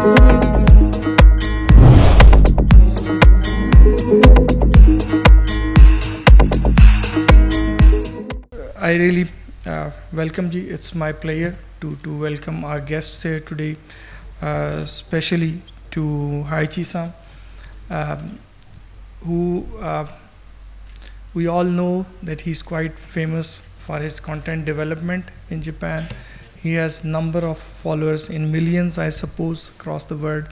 I really welcome you. It's my pleasure to welcome our guests here today, especially to Haichi-san, who we all know that he's quite famous for his content development in Japan. He has number of followers in millions, I suppose, across the world.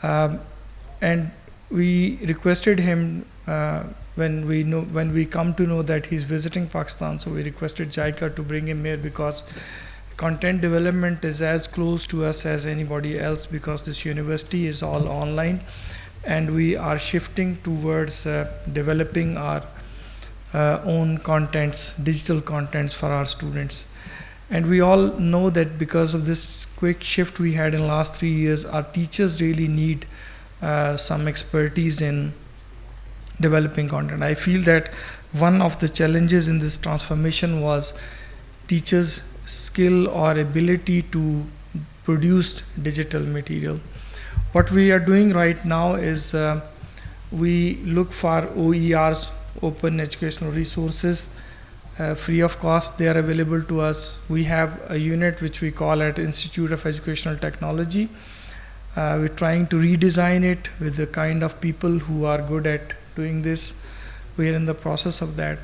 And we requested him when we come to know that he's visiting Pakistan, so we requested JAICA to bring him here because content development is as close to us as anybody else, because this university is all online and we are shifting towards developing our own contents, digital contents for our students. And we all know that because of this quick shift we had in the last 3 years, our teachers really need some expertise in developing content. I feel that one of the challenges in this transformation was teachers' skill or ability to produce digital material. What we are doing right now is we look for OERs, open educational resources, free of cost. They are available to us. We have a unit which we call at Institute of Educational Technology. We're trying to redesign it with the kind of people who are good at doing this. We are in the process of that.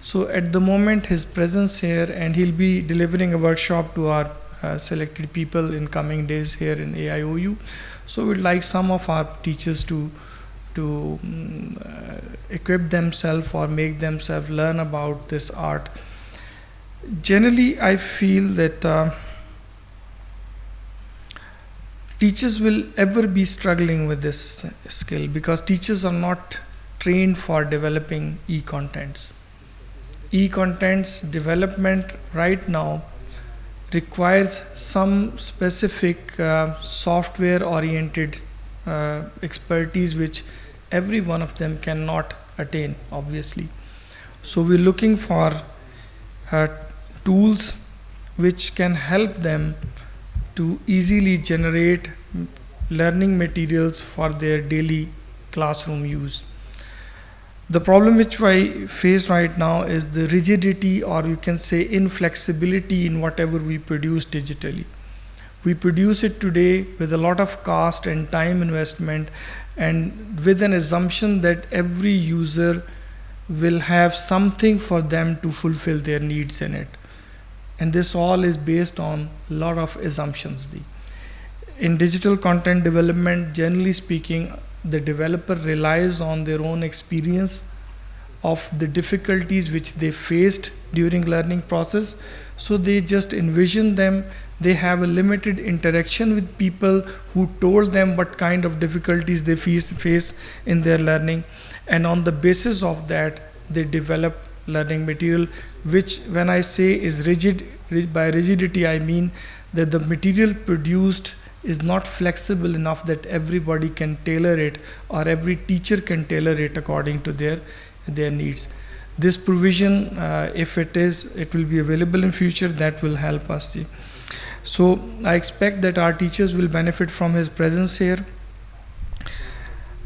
So at the moment, his presence here, and he'll be delivering a workshop to our selected people in coming days here in AIOU. So we'd like some of our teachers to equip themselves or make themselves learn about this art. Generally, I feel that teachers will ever be struggling with this skill because teachers are not trained for developing e-contents. E-contents development right now requires some specific software oriented expertise which every one of them cannot attain, obviously. So we're looking for tools which can help them to easily generate learning materials for their daily classroom use. The problem which I face right now is the rigidity, or you can say inflexibility, in whatever we produce digitally. We produce it today with a lot of cost and time investment, and with an assumption that every user will have something for them to fulfill their needs in it. And this all is based on a lot of assumptions. In digital content development, generally speaking, the developer relies on their own experience of the difficulties which they faced during learning process. So they just envision them. They have a limited interaction with people who told them what kind of difficulties they face in their learning. And on the basis of that, they develop learning material, which when I say is rigid, by rigidity I mean that the material produced is not flexible enough that everybody can tailor it, or every teacher can tailor it according to their needs. This provision, if it will be available in future, that will help us. So I expect that our teachers will benefit from his presence here.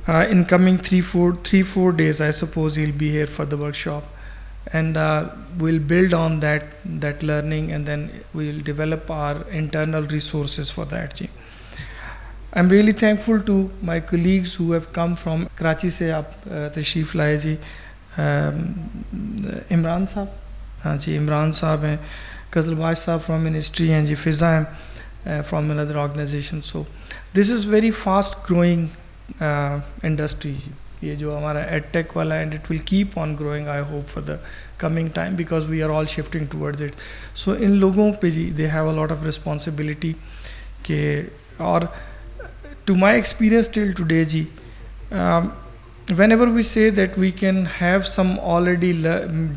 In coming 3-4 days, I suppose he'll be here for the workshop, and we'll build on that learning, and then we'll develop our internal resources for that. I'm really thankful to my colleagues who have come from Karachi se aap tashrif laye ji. Imran sahab, हाँ जी Imran sahab हैं, Kazalbaj sahab from ministry हैं जी, Fiza हैं from another organization. So this is very fast growing industry जी. ये जो हमारा edtech वाला, and it will keep on growing, I hope, for the coming time, because we are all shifting towards it. So इन लोगों पे जी, they have a lot of responsibility के, और to my experience till today ji, whenever we say that we can have some already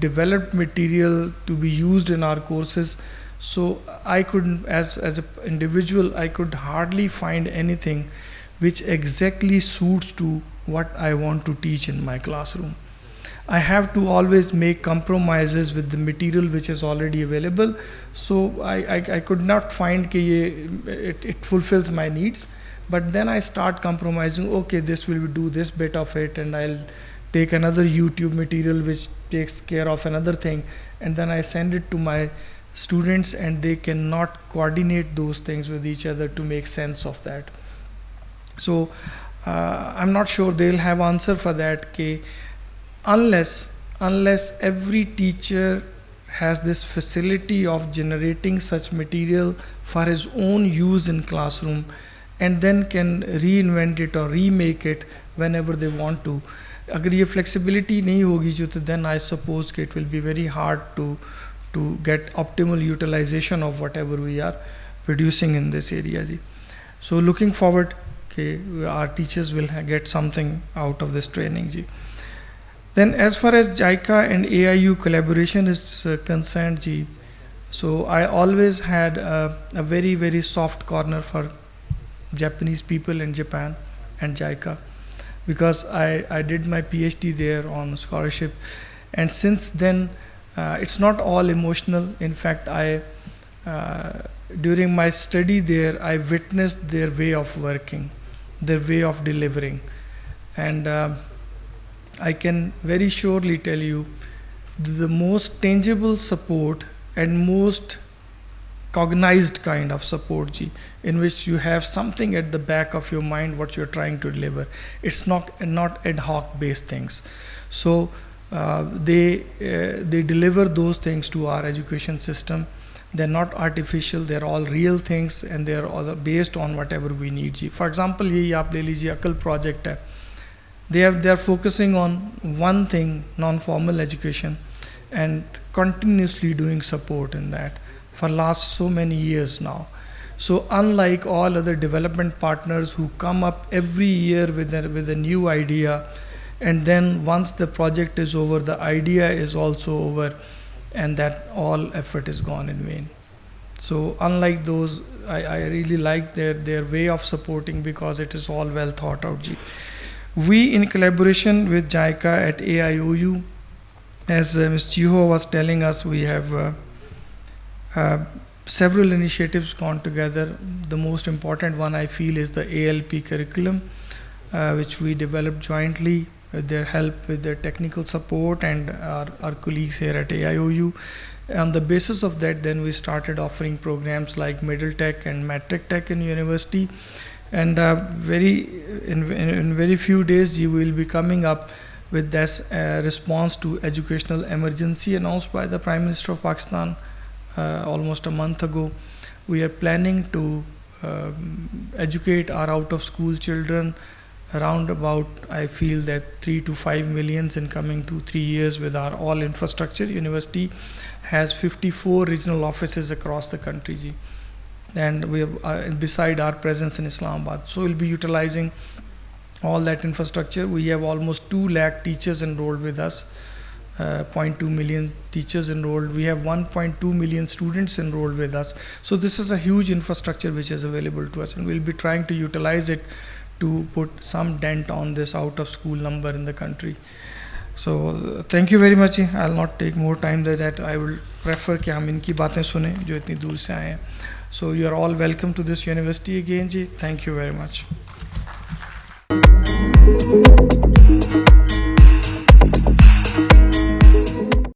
developed material to be used in our courses, so I couldn't, as an individual, I could hardly find anything which exactly suits to what I want to teach in my classroom. I have to always make compromises with the material which is already available. So I could not find it fulfills my needs. But then I start compromising. Okay, this will do this bit of it, and I'll take another YouTube material which takes care of another thing, and then I send it to my students, and they cannot coordinate those things with each other to make sense of that. So I'm not sure they'll have answer for that. Unless every teacher has this facility of generating such material for his own use in classroom, and then can reinvent it or remake it whenever they want to. अगर ये flexibility नहीं होगी जो, तो then I suppose it will be very hard to get optimal utilization of whatever we are producing in this area ji. So looking forward, our teachers will get something out of this training ji. Then as far as JAICA and AIU collaboration is concerned ji, so I always had a very, very soft corner for Japanese people in Japan and JAICA, because I did my PhD there on scholarship, and since then it's not all emotional. In fact, during my study there, I witnessed their way of working, their way of delivering, and I can very surely tell you the most tangible support and most cognized kind of support in which you have something at the back of your mind what you're trying to deliver. It's not ad hoc based things. So they deliver those things to our education system. They're not artificial, they're all real things, and they're all based on whatever we need. For example, ये आप ले लीजिए अकल project है. They are focusing on one thing, non-formal education, and continuously doing support in that for last so many years now. So unlike all other development partners who come up every year with a new idea, and then once the project is over, the idea is also over, and that all effort is gone in vain. So unlike those, I really like their way of supporting, because it is all well thought out. We, in collaboration with JAICA at AIOU, as Ms. Chiho was telling us, we have several initiatives gone together. The most important one I feel is the ALP curriculum, which we developed jointly with their help, with their technical support, and our colleagues here at AIOU. On the basis of that, then we started offering programs like Middle Tech and Matric Tech in university. And in very few days, you will be coming up with this response to educational emergency announced by the Prime Minister of Pakistan almost a month ago. We are planning to educate our out-of-school children around about, I feel that 3 to 5 millions in coming 2-3 years with our all infrastructure. University has 54 regional offices across the country, and we have beside our presence in Islamabad. So we'll be utilizing all that infrastructure. We have almost 2 lakh teachers enrolled with us, 0.2 million teachers enrolled. We have 1.2 million students enrolled with us. So this is a huge infrastructure which is available to us, and we'll be trying to utilize it to put some dent on this out of school number in the country. So thank you very much. I'll not take more time than that. I will prefer कि हम इनकी बातें सुने जो इतनी दूर से आए हैं. So you are all welcome to this university again ji. Thank you very much.